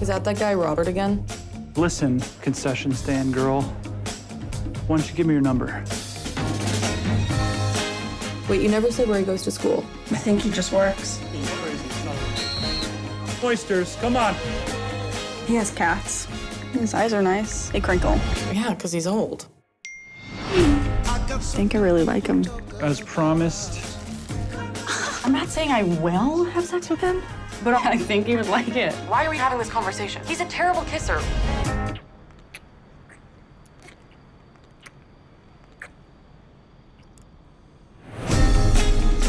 Is that guy Robert again? Listen, concession stand girl. Why don't you give me your number? Wait, you never said where he goes to school. I think he just works. Oysters, come on. He has cats. His eyes are nice. They crinkle. Yeah, because he's old. I think I really like him. As promised. I'm not saying I will have sex with him, but I think he would like it. Why are we having this conversation? He's a terrible kisser.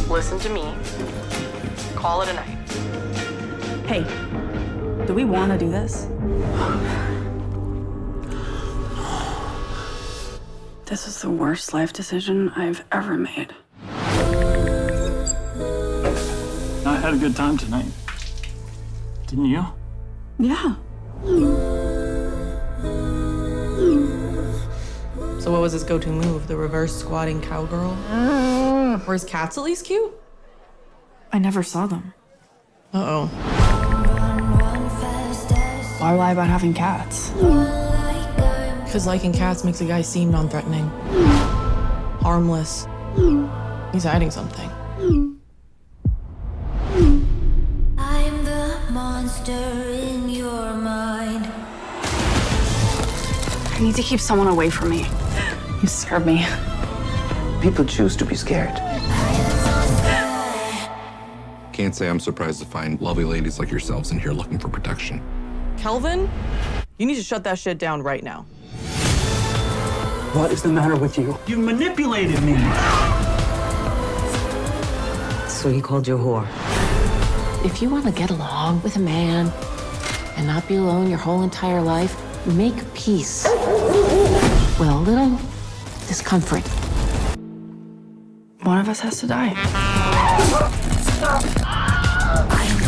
Listen to me. Call it a night. Hey, do we want to do this? This is the worst life decision I've ever made. I had a good time tonight. Didn't you? Yeah. So what was his go-to move? The reverse squatting cowgirl? Were his cats at least cute? I never saw them. Uh-oh. Why lie about having cats? Because liking cats makes a guy seem non-threatening. Harmless. He's hiding something. I'm the monster in your mind. I need to keep someone away from me. You scared me. People choose to be scared. Can't say I'm surprised to find lovely ladies like yourselves in here looking for protection. Kelvin, you need to shut that shit down right now. What is the matter with you? You manipulated me. So he called you a whore. If you want to get along with a man and not be alone your whole entire life, make peace with a little discomfort. One of us has to die. I'm